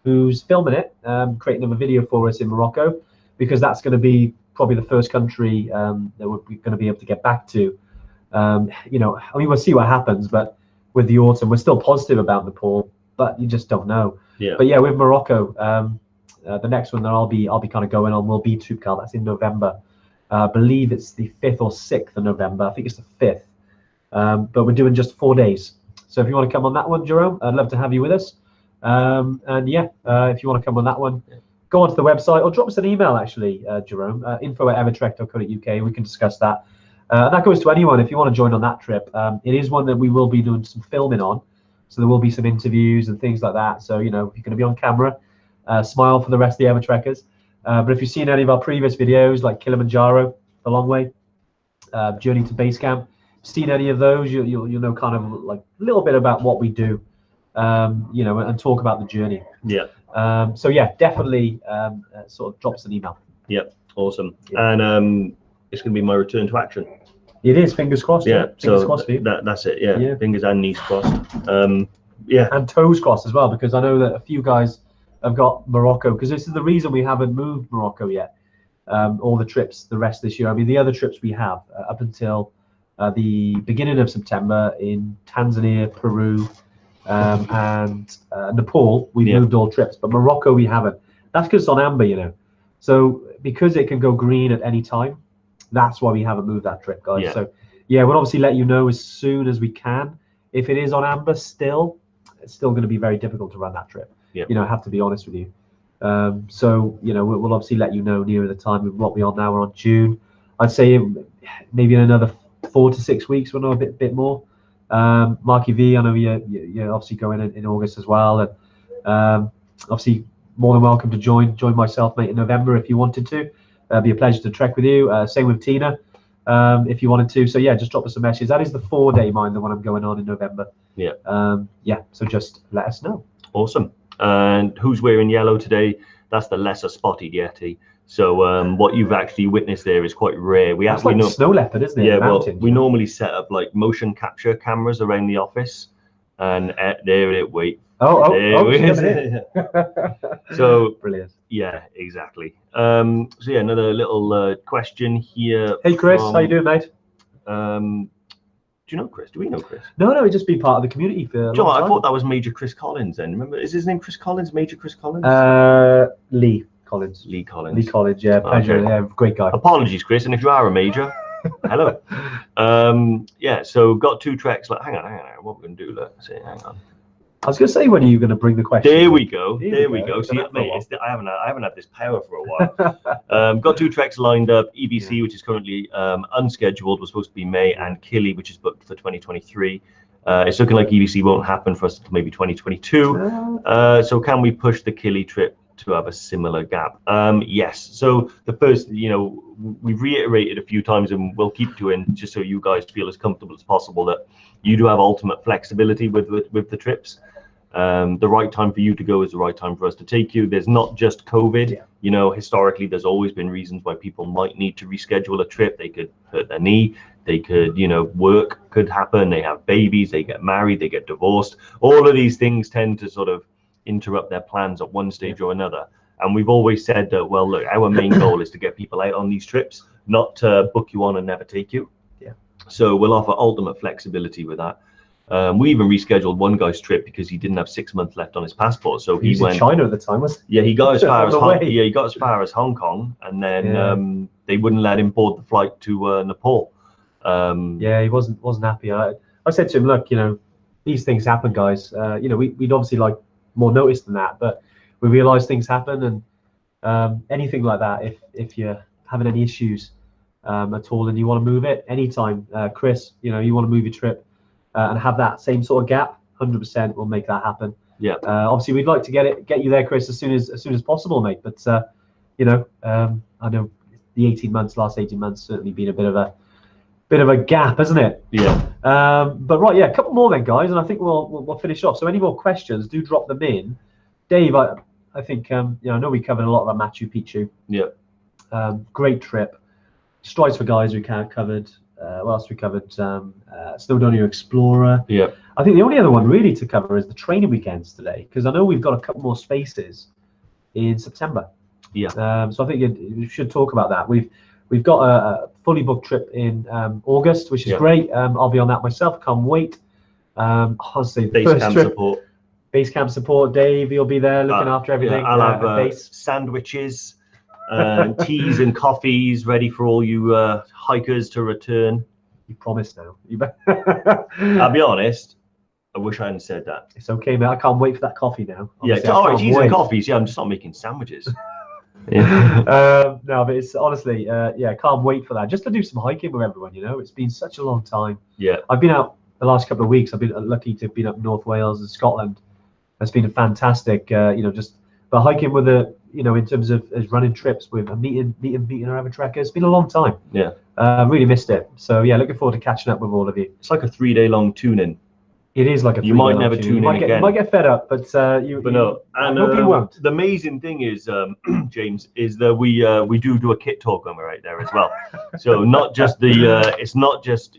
who's filming it, creating a video for us in Morocco, because that's going to be probably the first country that we're going to be able to get back to. You know, I mean, we'll see what happens, but with the autumn, we're still positive about Nepal, but you just don't know. Yeah. But yeah, with Morocco, the next one that I'll be kind of going on will be Toubkal. That's in November. I believe it's the 5th or 6th of November. I think it's the 5th. But we're doing just 4 days. So if you want to come on that one, Jerome, I'd love to have you with us. And yeah, if you want to come on that one, go onto the website or drop us an email, actually, Jerome, info@evertrek.co.uk. We can discuss that. And that goes to anyone if you want to join on that trip. It is one that we will be doing some filming on. So there will be some interviews and things like that. So, you know, if you're going to be on camera, smile for the rest of the EverTrekkers. But if you've seen any of our previous videos, like Kilimanjaro, The Long Way, Journey to Base Camp, seen any of those, you'll know kind of like a little bit about what we do, you know, and talk about the journey. Yeah. So yeah, definitely sort of drop us an email. Yep. Awesome. Yeah. And it's going to be my return to action. It is, fingers crossed. Yeah. Fingers So crossed for you. that's it. Yeah. Yeah. Fingers and knees crossed. Yeah. And toes crossed as well, because I know that a few guys have got Morocco, because this is the reason we haven't moved Morocco yet. All the trips the rest of this year. I mean, the other trips we have up until the beginning of September in Tanzania, Peru, and Nepal, we've moved all trips, but Morocco we haven't. That's because it's on amber, you know. So because it can go green at any time, that's why we haven't moved that trip, guys. Yeah. So yeah, we'll obviously let you know as soon as we can. If it is on amber still, it's still going to be very difficult to run that trip. Yeah. You know, I have to be honest with you. So, you know, we'll obviously let you know nearer the time. What we're on now, we're on June. I'd say maybe in another 4 to 6 weeks, we'll know a bit more. Marky V, I know you're obviously going in August as well. And obviously more than welcome to join myself, mate, in November if you wanted to. It'd be a pleasure to trek with you. Same with Tina, if you wanted to. So yeah, just drop us a message. That is the 4-day, mind, the one I'm going on in November. Yeah. Yeah, so just let us know. Awesome. And who's wearing yellow today? That's the lesser spotted Yeti. So what you've actually witnessed there is quite rare. We That's actually like snow leopard, isn't it? Yeah, Mountain, well, we normally set up like motion capture cameras around the office, and there it wait. Oh, So brilliant. Yeah, exactly. So yeah, another little question here. Hey Chris, how you doing, mate? Do you know Chris? Do we know Chris? No, he's just been part of the community for. John, I thought that was Major Chris Collins. Then remember, is his name Chris Collins? Major Chris Collins? Lee Collins. Lee Collins. Lee Collins, yeah, pleasure. Okay. Yeah, great guy. Apologies, Chris, and if you are a major, hello. Yeah, so got 2 treks. Like, hang on. What we're gonna do? Let's see. Hang on. I was going to say, when are you going to bring the question? There we go. There we go. It's See, been mate, I haven't had this power for a while. Got 2 treks lined up. EBC, which is currently unscheduled, was supposed to be May, and Kili, which is booked for 2023. It's looking like EBC won't happen for us until maybe 2022. So can we push the Kili trip to have a similar gap? Yes. So the first, you know, we've reiterated a few times, and we'll keep doing, just so you guys feel as comfortable as possible, that you do have ultimate flexibility with the trips. The right time for you to go is the right time for us to take you. There's not just COVID. Yeah. You know, historically, there's always been reasons why people might need to reschedule a trip. They could hurt their knee. They could, you know, work could happen. They have babies. They get married. They get divorced. All of these things tend to sort of interrupt their plans at one stage or another. And we've always said that, well, look, our main goal is to get people out on these trips, not to book you on and never take you. Yeah. So we'll offer ultimate flexibility with that. We even rescheduled one guy's trip because he didn't have 6 months left on his passport. So he went in China at the time, was Yeah, he got as far as he got as far as Hong Kong, and then they wouldn't let him board the flight to Nepal. Yeah, he wasn't happy. I said to him, look, these things happen, guys. We'd obviously like more notice than that, but we realise things happen, and anything like that. If you're having any issues at all and you want to move it anytime, Chris, you want to move your trip and have that same sort of gap, 100% we'll make that happen. Yeah. Obviously, we'd like to get you there, Chris, as soon as possible, mate. But I know the last 18 months certainly been a bit of a gap, hasn't it? Yeah. But right, yeah, a couple more then, guys, and I think we'll finish off. So any more questions, do drop them in. Dave, I think I know we covered a lot about Machu Picchu. Yeah. Great trip. Strides for Guys we covered. What else we covered? Snowdonia Explorer. Yeah. I think the only other one really to cover is the training weekends today, because I know we've got a couple more spaces in September. Yeah. So I think we should talk about that. We've got a fully booked trip in August, which is great. I'll be on that myself. Can't wait. Honestly, Base camp support. Base camp support. Dave, you'll be there looking after everything. Yeah, I'll have sandwiches, teas and coffees ready for all you hikers to return. You promised now. I'll be honest. I wish I hadn't said that. It's okay, mate. I can't wait for that coffee now. Honestly, teas and coffees. Yeah, I'm just not making sandwiches. No, but it's honestly, can't wait for that. Just to do some hiking with everyone. It's been such a long time. Yeah. I've been out the last couple of weeks. I've been lucky to have been up North Wales and Scotland. It's been a fantastic, but hiking with in terms of running trips with meeting our EverTrekkers. It's been a long time. Yeah. Really missed it. So yeah, looking forward to catching up with all of you. It's like a 3-day long tune-in. It is like a. You might never tune in again. You might get fed up, but you. But no, and I hope you won't. The amazing thing is, James, is that we do a kit talk when we're out there as well. So not just it's not just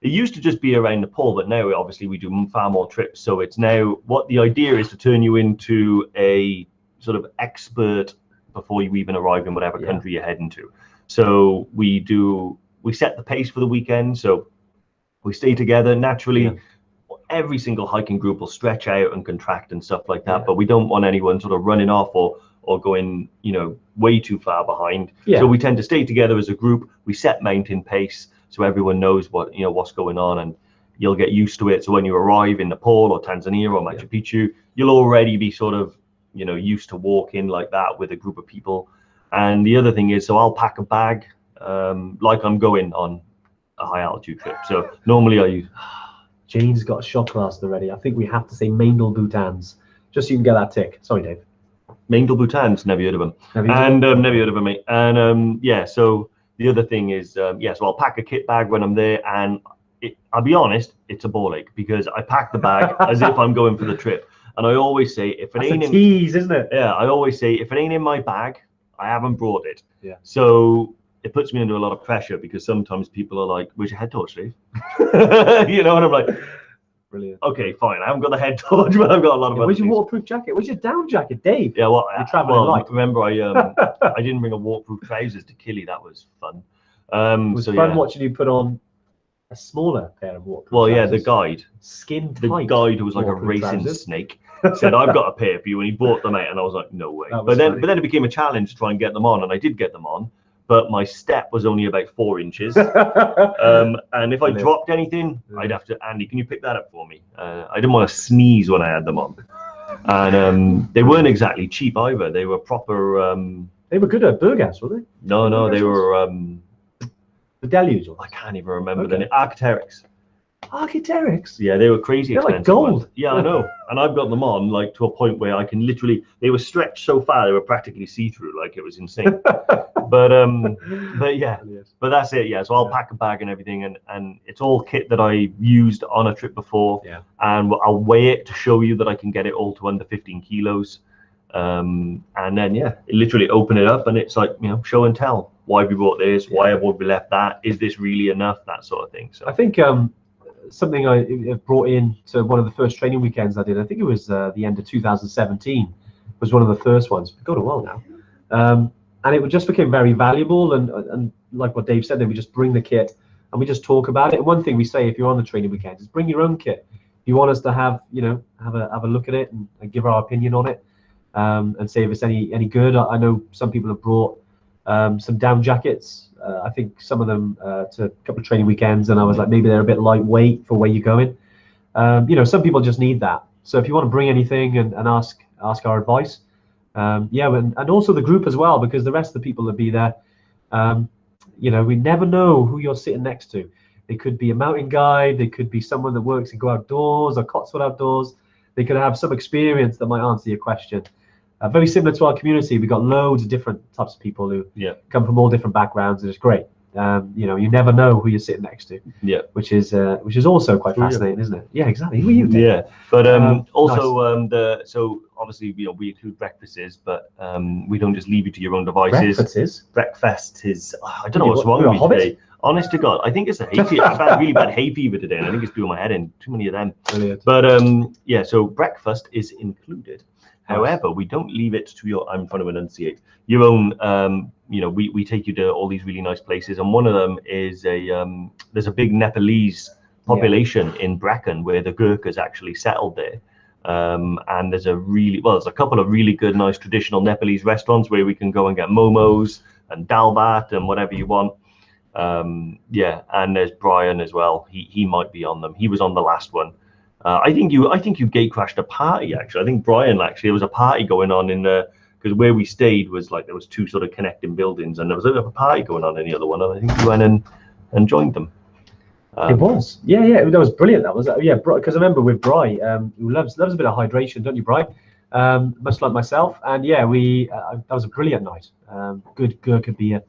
it used to just be around Nepal, but now obviously we do far more trips. So it's now what the idea is to turn you into a sort of expert before you even arrive in whatever country you're heading to. So we set the pace for the weekend. So we stay together naturally. Yeah. Every single hiking group will stretch out and contract and stuff like that, but we don't want anyone sort of running off or going, way too far behind. Yeah. So we tend to stay together as a group. We set mountain pace so everyone knows what's going on, and you'll get used to it. So when you arrive in Nepal or Tanzania or Machu Picchu, you'll already be sort of, used to walking like that with a group of people. And the other thing is, so I'll pack a bag like I'm going on a high altitude trip. So normally I use. Jane's got a shot glass already. I think we have to say Maindel Bhutans, just so you can get that tick. Sorry, Dave. Maindel Bhutans, never heard of them. Never heard of them, mate. And so the other thing is, so I'll pack a kit bag when I'm there, and I'll be honest, it's a ball ache because I pack the bag as if I'm going for the trip. And I always say, if it ain't in, tease, isn't it? Yeah, I always say, if it ain't in my bag, I haven't brought it. Yeah. So it puts me under a lot of pressure because sometimes people are like, "Where's your head torch, Dave?" And I'm like, brilliant. Okay, fine. I haven't got the head torch, but I've got a lot of. Where's your waterproof jacket? Where's your down jacket, Dave? Yeah, well, you're traveling light. Remember, I didn't bring a waterproof trousers to Killy. That was fun. It was fun watching you put on a smaller pair of waterproof. Well, yeah, the guide, skin tight. The guide who was like a racing snake said, "I've got a pair for you," and he bought them out, and I was like, "No way!" But then it became a challenge to try and get them on, and I did get them on. But my step was only about 4 inches. And if I dropped anything, I'd have to, Andy, can you pick that up for me? I didn't want to sneeze when I had them on. And they weren't exactly cheap either. They were proper... they were good at Burgas, were they? No, they were... the Deluge? I can't even remember the name. Arc'teryx. Arc'teryx? Yeah, they were crazy They're expensive. Like gold. Ones. Yeah, I know. And I've got them on like to a point where I can literally... They were stretched so far, they were practically see-through. Like, it was insane. But yeah, but that's it. Yeah, so I'll pack a bag and everything, and it's all kit that I used on a trip before. Yeah, and I'll weigh it to show you that I can get it all to under 15 kilos. And then literally open it up, and it's like, show and tell. Why have we bought this? Why have we left that? Is this really enough? That sort of thing. So I think something I brought in to one of the first training weekends I did. I think it was the end of 2017. Was one of the first ones. It's got a while now. And it just became very valuable, and like what Dave said, then we just bring the kit and we just talk about it. And one thing we say, if you're on the training weekend, is bring your own kit. If you want us to have a look at it and give our opinion on it, and say if it's any good. I know some people have brought some down jackets. I think some of them to a couple of training weekends, and I was like, maybe they're a bit lightweight for where you're going. Some people just need that. So if you want to bring anything and ask our advice, and also the group as well, because the rest of the people that be there, we never know who you're sitting next to. They could be a mountain guide, they could be someone that works in Go Outdoors or Cotswold Outdoors. They could have some experience that might answer your question. Very similar to our community, we've got loads of different types of people who come from all different backgrounds, and it's great. You never know who you're sitting next to. Yeah, which is also quite fascinating, isn't it? Yeah, exactly. Who are you? Dave? Yeah, but also nice. So obviously we include breakfasts, but we don't just leave you to your own devices. Breakfast is I don't know what's wrong with me today. Honest to God, I think it's a hay fever. I've had really bad hay fever today, and I think it's doing my head in. Too many of them. Brilliant. But so breakfast is included. However, we don't leave it to your. I'm trying to enunciate your own. We take you to all these really nice places, and one of them is there's a big Nepalese population in Brecon where the Gurkhas actually settled there. And there's a couple of really good, nice traditional Nepalese restaurants where we can go and get momos and dal bhat and whatever you want. And there's Brian as well. He might be on them. He was on the last one. I think you gate crashed a party actually. I think Brian there was a party going on in the, because where we stayed was like there was two sort of connecting buildings, and there was a party going on in the other one, and I think you went and joined them. It was, that was brilliant. That was, because I remember with Bri, who loves a bit of hydration, don't you, Bri? Much like myself, and that was a brilliant night. Good Gurkha beer,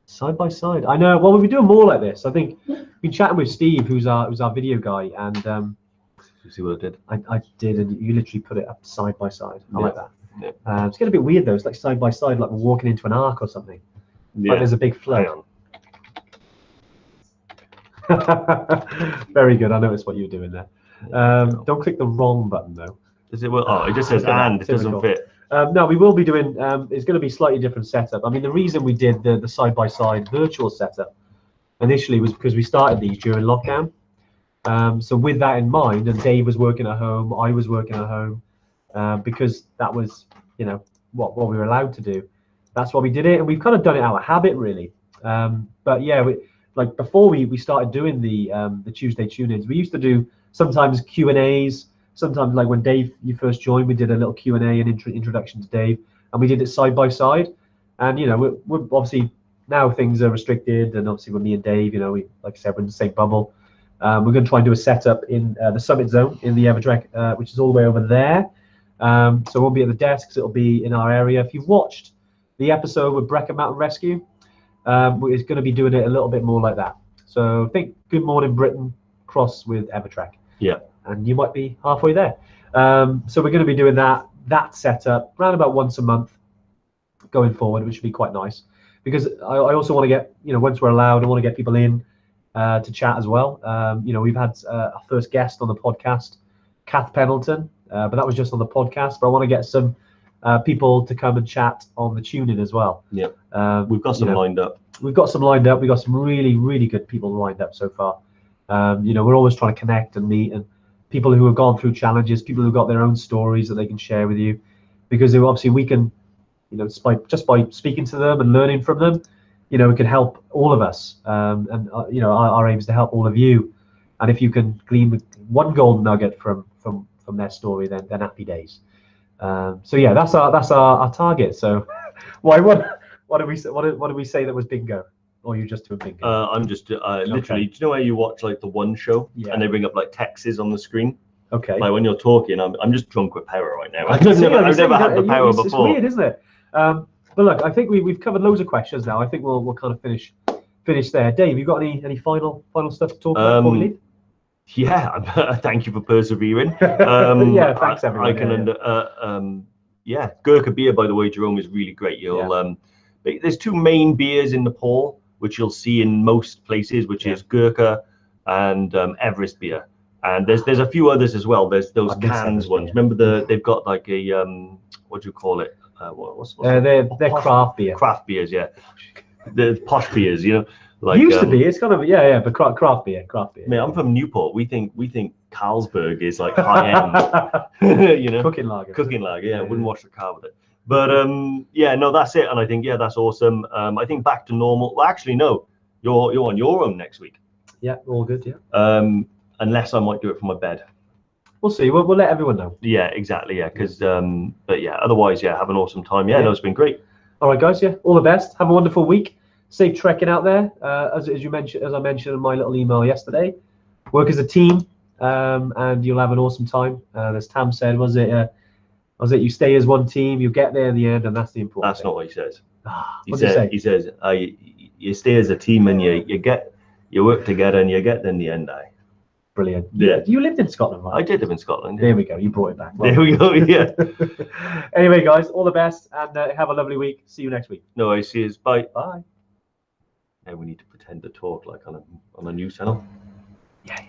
side by side. I know. Well, we'll be doing more like this. I think we've been chatting with Steve, who's our video guy, and you see what I did? I did, and you literally put it up side by side. I like that. Yeah. It's getting a bit weird though. It's like side by side, like we're walking into an arc or something. Yeah. Like there's a big flow. Very good. I noticed what you're doing there. Don't click the wrong button though. Does it? Well, it just says and. It doesn't fit. No, we will be doing. It's going to be slightly different setup. I mean, the reason we did the side by side virtual setup initially was because we started these during lockdown. So with that in mind, and Dave was working at home, I was working at home, because that was, what we were allowed to do. That's why we did it, and we've kind of done it out of habit, really. But yeah, like before we started doing the Tuesday tune-ins, we used to do sometimes Q&As. Sometimes, like when Dave, you first joined, we did a little Q&A and introduction to Dave, and we did it side by side. And we're obviously now things are restricted, and obviously with me and Dave, we, like I said, we're in the same bubble. We're going to try and do a setup in the Summit Zone in the EverTrek, which is all the way over there. So it won't be at the desks; it'll be in our area. If you've watched the episode with Brecon Mountain Rescue, we're going to be doing it a little bit more like that. So think Good Morning Britain cross with EverTrek. Yeah. And you might be halfway there. So we're going to be doing that setup around about once a month going forward, which would be quite nice. Because I also want to get, once we're allowed, I want to get people in to chat as well. We've had our first guest on the podcast, Kath Pendleton, but that was just on the podcast. But I want to get some people to come and chat on the tune-in as well. Yeah, we've got some lined up. We've got some lined up. We've got some really, really good people lined up so far. We're always trying to connect and meet, and people who have gone through challenges, people who've got their own stories that they can share with you, because obviously we can, just by speaking to them and learning from them, it can help all of us. Our aim is to help all of you. And if you can glean one golden nugget from their story, then happy days. That's our target. So, what did we say that was bingo? Or you just doing bingo? I'm just literally. Do you know where you watch like the One Show and they bring up like Texas on the screen? Okay. Like when you're talking, I'm just drunk with power right now. I've never had the power before. It's weird, isn't it? But look, I think we've covered loads of questions now. I think we'll kind of finish there. Dave, you got any final stuff to talk about before we leave? Yeah, thank you for persevering. Thanks everyone. I can Gurkha beer, by the way, Jerome, is really great. There's two main beers in Nepal, which you'll see in most places, which is Gurkha and Everest beer. And there's a few others as well. There's those cans ones. Remember they've got like a what do you call it? They're craft beer. Craft beers, yeah. The posh beers, like used to be. It's kind of but craft beer. Man, I'm from Newport. We think Carlsberg is like high end. Cooking lager. Yeah, I wouldn't wash the car with it. But yeah, no, that's it. And I think, yeah, that's awesome. I think back to normal. Well, actually, no, you're on your own next week. Yeah, all good. Yeah. Unless I might do it from my bed. We'll see. We'll let everyone know. Yeah, exactly. Yeah, because but yeah, otherwise, yeah, have an awesome time. Yeah, no, it's been great. All right, guys. Yeah, all the best. Have a wonderful week. Safe trekking out there. As you mentioned, as I mentioned in my little email yesterday, work as a team, and you'll have an awesome time. As Tam said, was it you stay as one team, you get there in the end, and that's the important. That's not what he says. What did he say? He says you stay as a team and you work together and you get there in the end. Brilliant. Yeah. You lived in Scotland, right? I did live in Scotland. There we go. You brought it back. There we go. Yeah. Anyway, guys, all the best, and have a lovely week. See you next week. No, I see. Bye. Bye. Now we need to pretend to talk like on a news channel. Yeah.